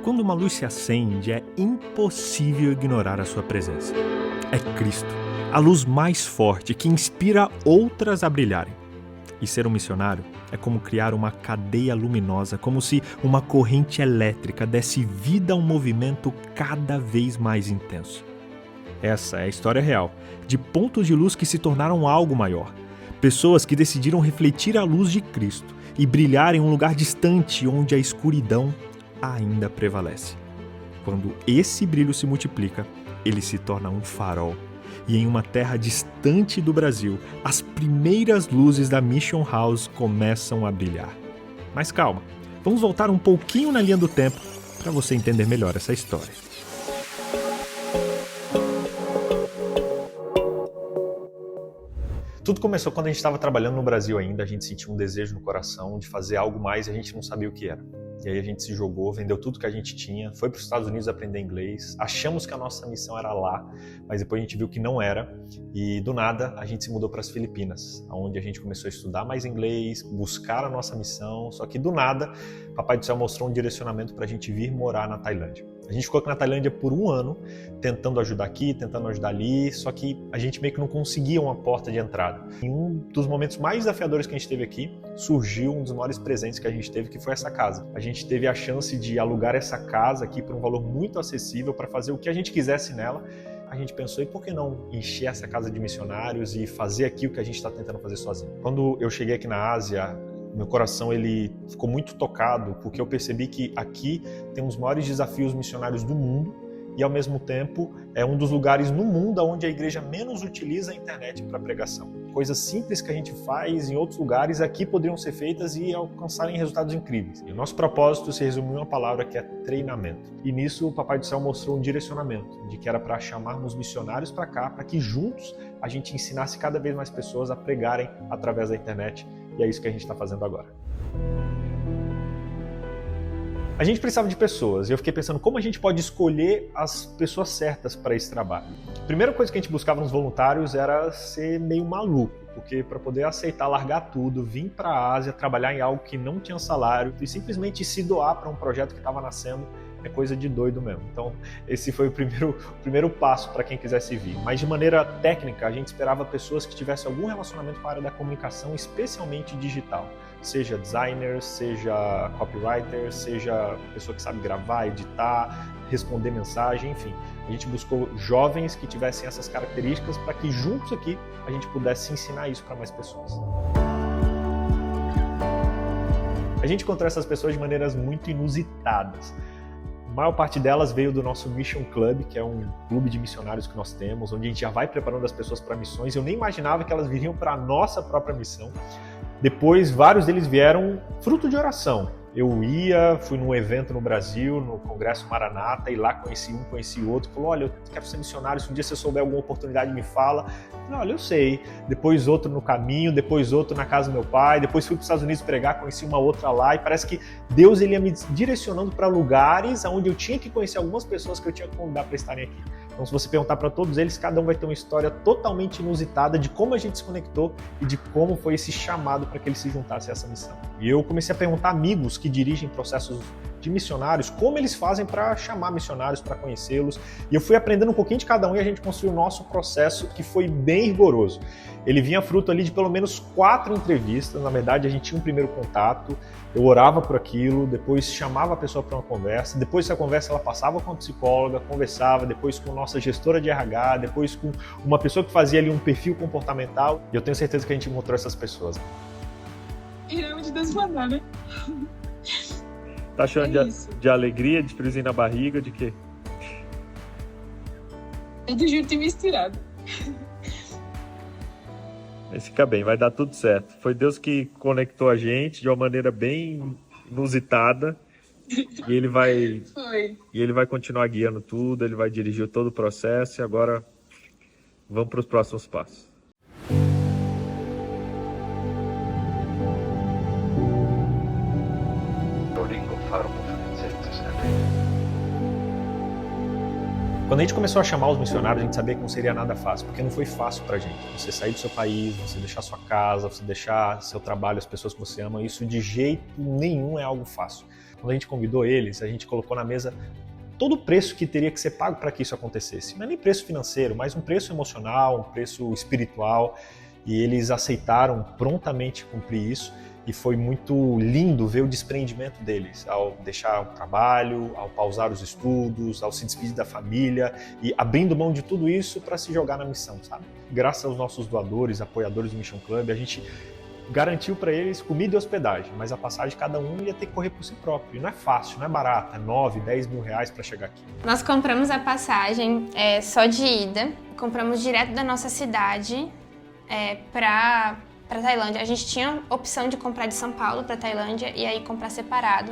Quando uma luz se acende, é impossível ignorar a sua presença. É Cristo, a luz mais forte que inspira outras a brilharem. E ser um missionário é como criar uma cadeia luminosa, como se uma corrente elétrica desse vida a um movimento cada vez mais intenso. Essa é a história real, de pontos de luz que se tornaram algo maior. Pessoas que decidiram refletir a luz de Cristo e brilhar em um lugar distante onde a escuridão ainda prevalece. Quando esse brilho se multiplica, ele se torna um farol. E em uma terra distante do Brasil, as primeiras luzes da Mission House começam a brilhar. Mas calma, vamos voltar um pouquinho na linha do tempo para você entender melhor essa história. Tudo começou quando a gente estava trabalhando no Brasil ainda, a gente sentia um desejo no coração de fazer algo mais e a gente não sabia o que era. E aí a gente se jogou, vendeu tudo que a gente tinha, foi para os Estados Unidos aprender inglês, achamos que a nossa missão era lá, mas depois a gente viu que não era e do nada a gente se mudou para as Filipinas, onde a gente começou a estudar mais inglês, buscar a nossa missão, só que do nada Papai do Céu mostrou um direcionamento para a gente vir morar na Tailândia. A gente ficou aqui na Tailândia por 1 ano, tentando ajudar aqui, tentando ajudar ali, só que a gente meio que não conseguia uma porta de entrada. Em um dos momentos mais desafiadores que a gente teve aqui, surgiu um dos maiores presentes que a gente teve, que foi essa casa. A gente teve a chance de alugar essa casa aqui por um valor muito acessível para fazer o que a gente quisesse nela. A gente pensou, e por que não encher essa casa de missionários e fazer aqui o que a gente está tentando fazer sozinho? Quando eu cheguei aqui na Ásia, meu coração ele ficou muito tocado, porque eu percebi que aqui tem um dos maiores desafios missionários do mundo e, ao mesmo tempo, é um dos lugares no mundo onde a igreja menos utiliza a internet para pregação. Coisas simples que a gente faz em outros lugares aqui poderiam ser feitas e alcançarem resultados incríveis. E o nosso propósito se resumiu em uma palavra que é treinamento. E nisso o Papai do Céu mostrou um direcionamento, de que era para chamarmos missionários para cá, para que juntos a gente ensinasse cada vez mais pessoas a pregarem através da internet. E é isso que a gente está fazendo agora. A gente precisava de pessoas e eu fiquei pensando como a gente pode escolher as pessoas certas para esse trabalho. A primeira coisa que a gente buscava nos voluntários era ser meio maluco, porque para poder aceitar largar tudo, vir para a Ásia, trabalhar em algo que não tinha salário e simplesmente se doar para um projeto que estava nascendo é coisa de doido mesmo. Então esse foi o primeiro passo para quem quisesse vir. Mas de maneira técnica, a gente esperava pessoas que tivessem algum relacionamento com a área da comunicação, especialmente digital. Seja designer, seja copywriter, seja pessoa que sabe gravar, editar, responder mensagem, enfim. A gente buscou jovens que tivessem essas características para que juntos aqui a gente pudesse ensinar isso para mais pessoas. A gente encontrou essas pessoas de maneiras muito inusitadas. A maior parte delas veio do nosso Mission Club, que é um clube de missionários que nós temos, onde a gente já vai preparando as pessoas para missões. Eu nem imaginava que elas viriam para a nossa própria missão. Depois, vários deles vieram fruto de oração. Eu fui num evento no Brasil, no Congresso Maranata, e lá conheci um, conheci outro. Falou, olha, eu quero ser missionário, se um dia você souber alguma oportunidade, me fala. Falei, olha, eu sei. Depois outro no caminho, depois outro na casa do meu pai, depois fui para os Estados Unidos pregar, conheci uma outra lá, e parece que Deus ele ia me direcionando para lugares onde eu tinha que conhecer algumas pessoas que eu tinha que convidar para estarem aqui. Então, se você perguntar para todos eles, cada um vai ter uma história totalmente inusitada de como a gente se conectou e de como foi esse chamado para que eles se juntassem a essa missão. E eu comecei a perguntar a amigos que dirigem processos de missionários, como eles fazem para chamar missionários, para conhecê-los. E eu fui aprendendo um pouquinho de cada um e a gente construiu o nosso processo, que foi bem rigoroso. Ele vinha fruto ali de pelo menos 4 entrevistas. Na verdade, a gente tinha um primeiro contato, eu orava por aquilo, depois chamava a pessoa para uma conversa, depois dessa conversa ela passava com a psicóloga, conversava, depois com a nossa gestora de RH, depois com uma pessoa que fazia ali um perfil comportamental. E eu tenho certeza que a gente encontrou essas pessoas. Irão de Deus mandar, né? Tá achando de alegria, de friozinho na barriga, de quê? Tudo junto e misturado. Mas fica bem, vai dar tudo certo. Foi Deus que conectou a gente de uma maneira bem inusitada e ele vai continuar guiando tudo, ele vai dirigir todo o processo e agora vamos para os próximos passos. Quando a gente começou a chamar os missionários, a gente sabia que não seria nada fácil, porque não foi fácil pra gente. Você sair do seu país, você deixar sua casa, você deixar seu trabalho, as pessoas que você ama, isso de jeito nenhum é algo fácil. Quando a gente convidou eles, a gente colocou na mesa todo o preço que teria que ser pago para que isso acontecesse. Não é nem preço financeiro, mas um preço emocional, um preço espiritual, e eles aceitaram prontamente cumprir isso. E foi muito lindo ver o desprendimento deles ao deixar o trabalho, ao pausar os estudos, ao se despedir da família e abrindo mão de tudo isso para se jogar na missão, sabe? Graças aos nossos doadores, apoiadores do Mission Club, a gente garantiu para eles comida e hospedagem, mas a passagem de cada um ia ter que correr por si próprio. E não é fácil, não é barato, é 9, 10 mil reais para chegar aqui. Nós compramos a passagem só de ida, compramos direto da nossa cidade para Tailândia. A gente tinha a opção de comprar de São Paulo para Tailândia e aí comprar separado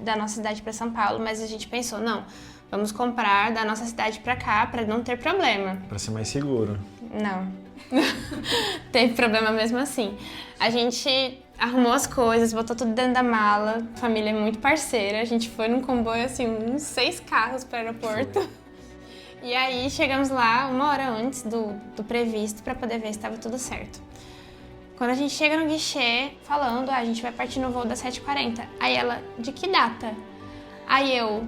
da nossa cidade para São Paulo, mas a gente pensou, não, vamos comprar da nossa cidade para cá para não ter problema. Para ser mais seguro. Não. Teve problema mesmo assim. A gente arrumou as coisas, botou tudo dentro da mala, a família é muito parceira, a gente foi num comboio assim, uns 6 carros para o aeroporto. E aí chegamos lá 1 hora antes do previsto para poder ver se estava tudo certo. Quando a gente chega no guichê, falando, a gente vai partir no voo das 7h40. Aí ela, de que data? Aí eu,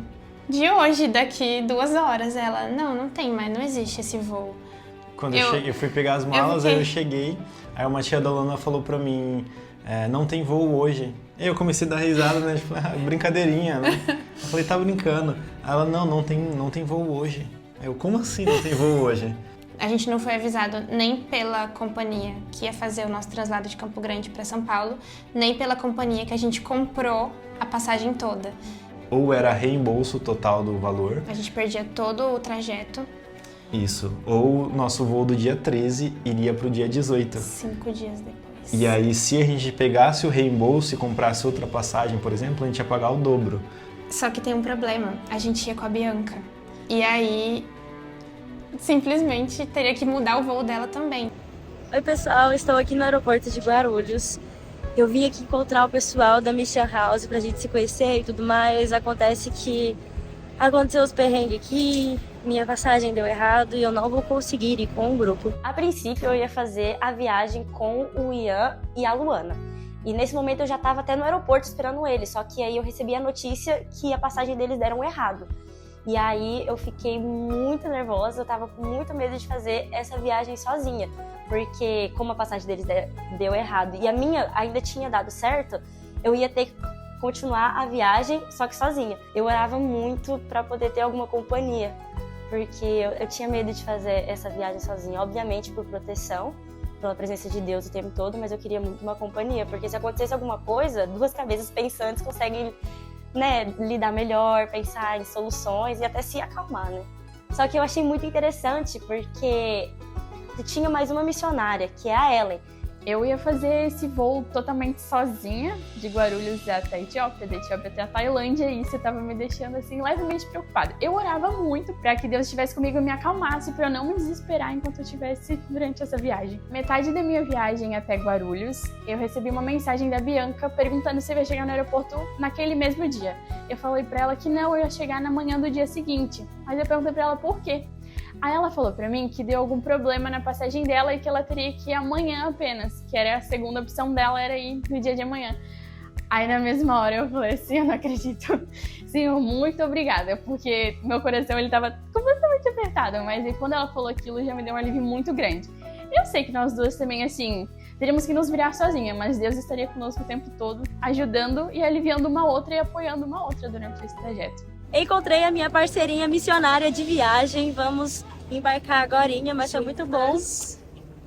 de hoje, daqui 2 horas. Ela, não tem mais, não existe esse voo. Quando eu fui pegar as malas, aí eu cheguei, aí uma tia da Lana falou pra mim, não tem voo hoje. Aí eu comecei a dar risada, né, tipo, brincadeirinha, né? Eu falei, tá brincando. Aí ela, não tem voo hoje. Aí eu, como assim não tem voo hoje? A gente não foi avisado nem pela companhia que ia fazer o nosso translado de Campo Grande para São Paulo, nem pela companhia que a gente comprou a passagem toda. Ou era reembolso total do valor. A gente perdia todo o trajeto. Isso. Ou nosso voo do dia 13 iria pro dia 18. 5 dias depois. E aí, se a gente pegasse o reembolso e comprasse outra passagem, por exemplo, a gente ia pagar o dobro. Só que tem um problema. A gente ia com a Bianca. E aí, simplesmente teria que mudar o voo dela também. Oi pessoal, estou aqui no aeroporto de Guarulhos. Eu vim aqui encontrar o pessoal da Mission House pra gente se conhecer e tudo mais. Acontece que aconteceu os perrengues aqui, minha passagem deu errado e eu não vou conseguir ir com o grupo. A princípio eu ia fazer a viagem com o Ian e a Luana. E nesse momento eu já estava até no aeroporto esperando eles, só que aí eu recebi a notícia que a passagem deles deram errado. E aí eu fiquei muito nervosa, eu tava com muito medo de fazer essa viagem sozinha. Porque como a passagem deles deu errado e a minha ainda tinha dado certo, eu ia ter que continuar a viagem, só que sozinha. Eu orava muito pra poder ter alguma companhia, porque eu tinha medo de fazer essa viagem sozinha. Obviamente por proteção, pela presença de Deus o tempo todo, mas eu queria muito uma companhia. Porque se acontecesse alguma coisa, 2 cabeças pensantes conseguem lidar melhor, pensar em soluções e até se acalmar, né? Só que eu achei muito interessante porque tinha mais uma missionária, que é a Ellen. Eu ia fazer esse voo totalmente sozinha, de Guarulhos até a Etiópia, da Etiópia até a Tailândia, e isso estava me deixando assim levemente preocupada. Eu orava muito para que Deus estivesse comigo e me acalmasse, para eu não me desesperar enquanto eu estivesse durante essa viagem. Metade da minha viagem até Guarulhos, eu recebi uma mensagem da Bianca perguntando se eu ia chegar no aeroporto naquele mesmo dia. Eu falei para ela que não, eu ia chegar na manhã do dia seguinte, mas eu perguntei para ela por quê. Aí ela falou pra mim que deu algum problema na passagem dela e que ela teria que ir amanhã apenas, que era a segunda opção dela, era ir no dia de amanhã. Aí na mesma hora eu falei assim, eu não acredito. Senhor, muito obrigada, porque meu coração ele tava completamente apertado, mas aí, quando ela falou aquilo já me deu um alívio muito grande. Eu sei que nós duas também, assim, teríamos que nos virar sozinha, mas Deus estaria conosco o tempo todo, ajudando e aliviando uma outra e apoiando uma outra durante esse trajeto. Encontrei a minha parceirinha missionária de viagem, vamos embarcar agorinha, mas foi muito bom.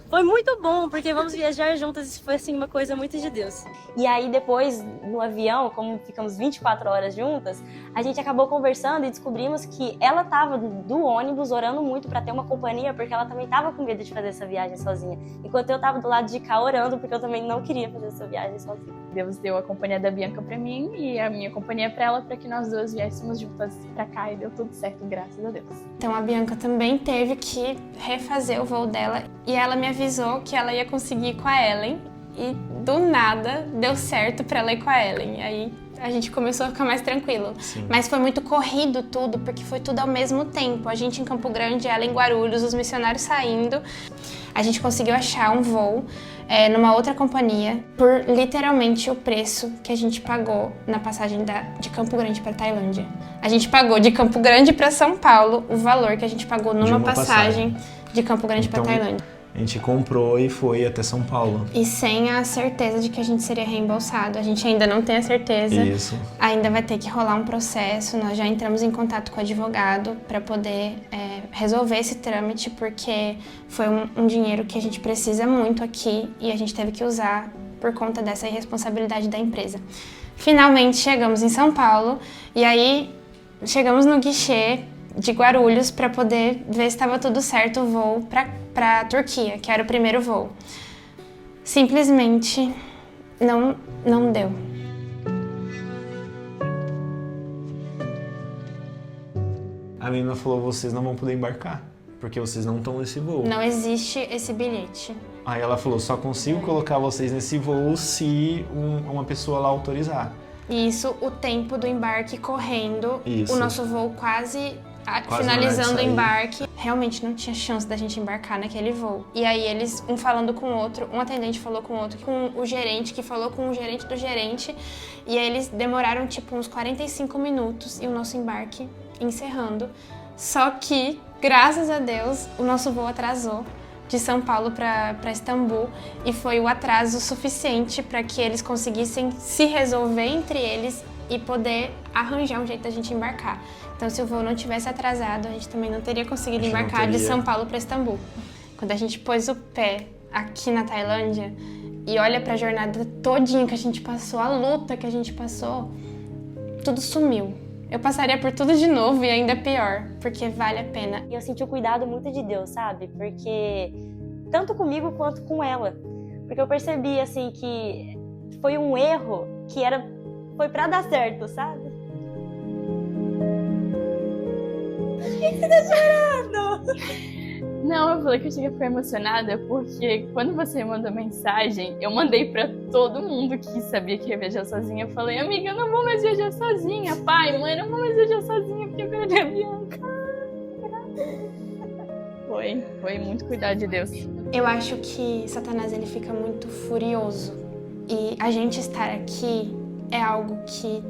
Foi muito bom, porque vamos viajar juntas, isso foi assim uma coisa muito de Deus. E aí depois, no avião, como ficamos 24 horas juntas, a gente acabou conversando e descobrimos que ela estava do ônibus orando muito para ter uma companhia, porque ela também estava com medo de fazer essa viagem sozinha. Enquanto eu estava do lado de cá orando, porque eu também não queria fazer essa viagem sozinha. Deus deu a companhia da Bianca para mim e a minha companhia para ela, para que nós duas viéssemos juntas para cá, e deu tudo certo, graças a Deus. Então a Bianca também teve que refazer o voo dela e ela me avisou que ela ia conseguir ir com a Ellen e do nada deu certo para ela ir com a Ellen. Aí a gente começou a ficar mais tranquilo. Sim. Mas foi muito corrido tudo, porque foi tudo ao mesmo tempo. A gente em Campo Grande, ela em Guarulhos, os missionários saindo. A gente conseguiu achar um voo numa outra companhia por literalmente o preço que a gente pagou na passagem de Campo Grande para Tailândia. A gente pagou de Campo Grande para São Paulo o valor que a gente pagou numa passagem de Campo Grande para Tailândia. A gente comprou e foi até São Paulo. E sem a certeza de que a gente seria reembolsado. A gente ainda não tem a certeza. Isso. Ainda vai ter que rolar um processo. Nós já entramos em contato com o advogado para poder resolver esse trâmite, porque foi um dinheiro que a gente precisa muito aqui e a gente teve que usar por conta dessa irresponsabilidade da empresa. Finalmente chegamos em São Paulo e aí chegamos no guichê de Guarulhos para poder ver se estava tudo certo o voo para a Turquia, que era o primeiro voo. Simplesmente não deu. A menina falou, vocês não vão poder embarcar, porque vocês não estão nesse voo. Não existe esse bilhete. Aí ela falou, só consigo colocar vocês nesse voo se uma pessoa lá autorizar. Isso, o tempo do embarque correndo, Isso. o nosso voo quase finalizando o embarque. Realmente não tinha chance da gente embarcar naquele voo. E aí eles, um falando com o outro, um atendente falou com o outro, com o gerente, que falou com o gerente do gerente. E aí eles demoraram tipo uns 45 minutos e o nosso embarque encerrando. Só que, graças a Deus, o nosso voo atrasou de São Paulo para Istambul e foi o atraso suficiente para que eles conseguissem se resolver entre eles e poder arranjar um jeito da gente embarcar. Então, se o voo não tivesse atrasado, a gente também não teria conseguido embarcar de São Paulo para Istambul. Quando a gente pôs o pé aqui na Tailândia e olha para a jornada todinha que a gente passou, a luta que a gente passou, tudo sumiu. Eu passaria por tudo de novo e ainda pior, porque vale a pena. E eu senti o cuidado muito de Deus, sabe? Porque tanto comigo quanto com ela. Porque eu percebi, assim, que foi um erro que foi pra dar certo, sabe? Por que você tá chorando? Não, eu falei que eu cheguei a ficar emocionada porque quando você mandou mensagem, eu mandei pra todo mundo que sabia que ia viajar sozinha. Eu falei, amiga, eu não vou mais viajar sozinha. Pai, mãe, eu não vou mais viajar sozinha porque eu perdi a Bianca. Foi muito cuidado de Deus. Eu acho que Satanás ele fica muito furioso e a gente estar aqui é algo que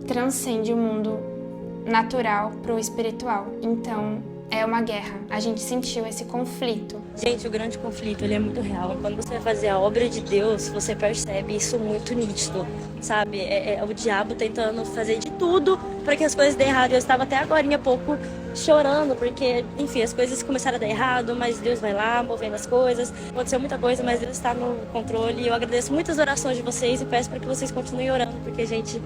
transcende o mundo natural pro espiritual. Então, é uma guerra. A gente sentiu esse conflito. Gente, o grande conflito, ele é muito real. Quando você vai fazer a obra de Deus, você percebe isso muito nítido, sabe? É o diabo tentando fazer de tudo para que as coisas dêem errado. Eu estava até agora há pouco chorando, porque, enfim, as coisas começaram a dar errado, mas Deus vai lá, movendo as coisas. Aconteceu muita coisa, mas Deus está no controle. E eu agradeço muitas orações de vocês e peço para que vocês continuem orando, porque, gente,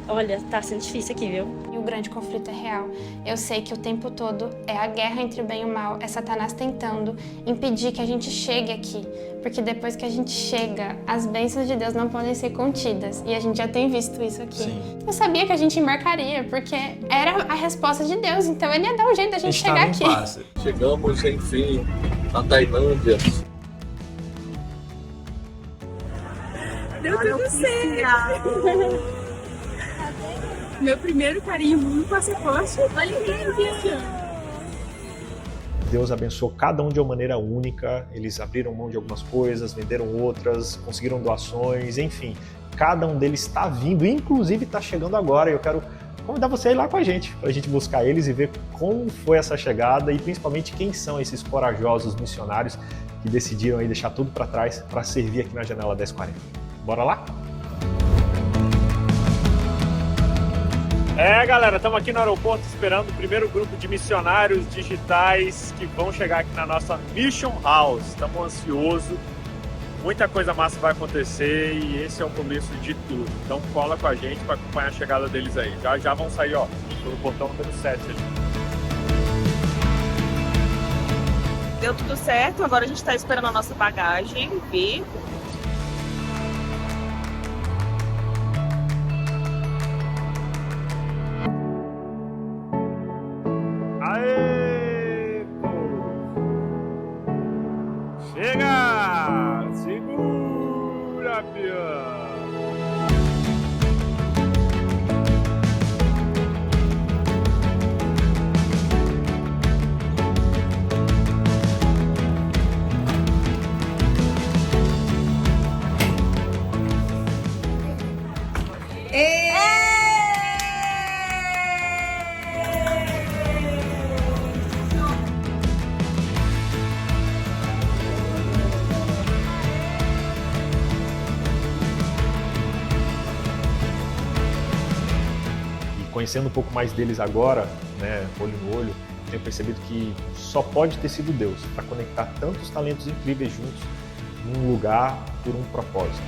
olha, tá sendo difícil aqui, viu? E o grande conflito é real. Eu sei que o tempo todo é a guerra entre o bem e o mal, é Satanás tentando impedir que a gente chegue aqui. Porque depois que a gente chega, as bênçãos de Deus não podem ser contidas. E a gente já tem visto isso aqui. Sim. Eu sabia que a gente embarcaria, porque era a resposta de Deus. Então ele ia dar um jeito da gente chegar aqui. Chegamos, enfim, na Tailândia. Deu tudo certo. Meu primeiro carinho no passaporte. Olha aqui. Deus abençoou cada um de uma maneira única, eles abriram mão de algumas coisas, venderam outras, conseguiram doações, enfim. Cada um deles está vindo, inclusive está chegando agora, e eu quero convidar você a ir lá com a gente, para a gente buscar eles e ver como foi essa chegada e principalmente quem são esses corajosos missionários que decidiram aí deixar tudo para trás para servir aqui na Janela 1040. Bora lá? Galera, estamos aqui no aeroporto esperando o primeiro grupo de missionários digitais que vão chegar aqui na nossa Mission House. Estamos ansiosos, muita coisa massa vai acontecer e esse é o começo de tudo. Então cola com a gente para acompanhar a chegada deles aí. Já vão sair, ó, pelo portão número 7 ali. Deu tudo certo, agora a gente está esperando a nossa bagagem vir. Aê, povo! Chega! Segura, pião! conhecendo um pouco mais deles agora, né, olho no olho, tenho percebido que só pode ter sido Deus para conectar tantos talentos incríveis juntos num lugar por um propósito.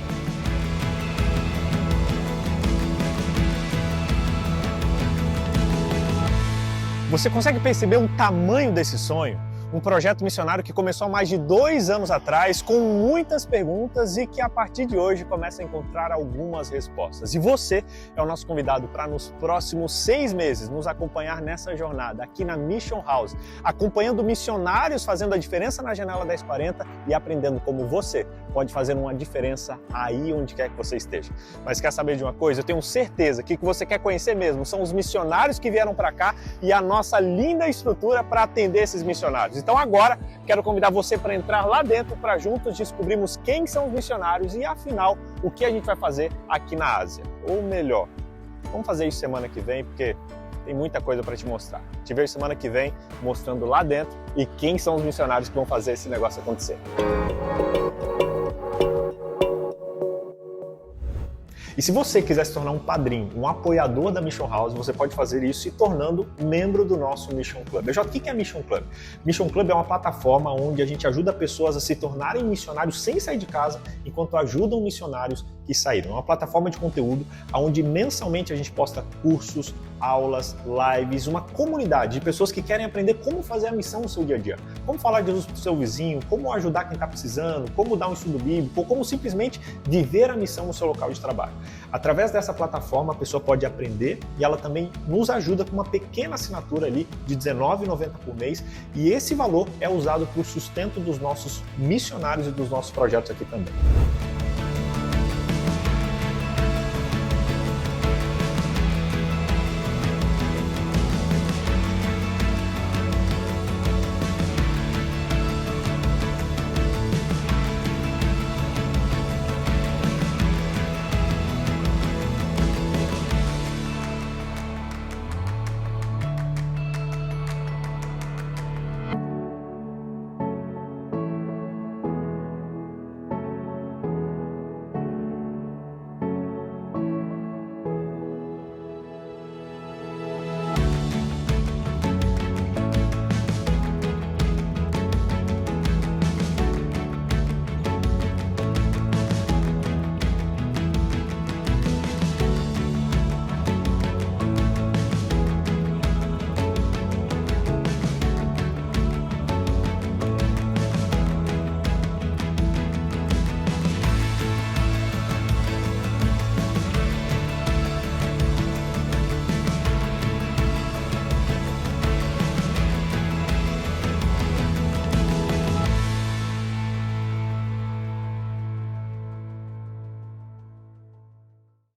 Você consegue perceber o tamanho desse sonho? Um projeto missionário que começou há mais de 2 anos atrás, com muitas perguntas e que a partir de hoje começa a encontrar algumas respostas. E você é o nosso convidado para nos próximos 6 meses nos acompanhar nessa jornada aqui na Mission House, acompanhando missionários fazendo a diferença na Janela 1040 e aprendendo como você pode fazer uma diferença aí onde quer que você esteja. Mas quer saber de uma coisa? Eu tenho certeza que o que você quer conhecer mesmo são os missionários que vieram para cá e a nossa linda estrutura para atender esses missionários. Então agora quero convidar você para entrar lá dentro para juntos descobrirmos quem são os missionários e afinal o que a gente vai fazer aqui na Ásia. Ou melhor, vamos fazer isso semana que vem porque tem muita coisa para te mostrar. Te vejo semana que vem mostrando lá dentro e quem são os missionários que vão fazer esse negócio acontecer. E se você quiser se tornar um padrinho, um apoiador da Mission House, você pode fazer isso se tornando membro do nosso Mission Club. BJ, o que é Mission Club? Mission Club é uma plataforma onde a gente ajuda pessoas a se tornarem missionários sem sair de casa, enquanto ajudam missionários que saíram. É uma plataforma de conteúdo onde mensalmente a gente posta cursos, aulas, lives, uma comunidade de pessoas que querem aprender como fazer a missão no seu dia a dia. Como falar de Jesus para o seu vizinho, como ajudar quem está precisando, como dar um estudo bíblico, ou como simplesmente viver a missão no seu local de trabalho. Através dessa plataforma, a pessoa pode aprender e ela também nos ajuda com uma pequena assinatura ali de R$19,90 por mês e esse valor é usado para o sustento dos nossos missionários e dos nossos projetos aqui também.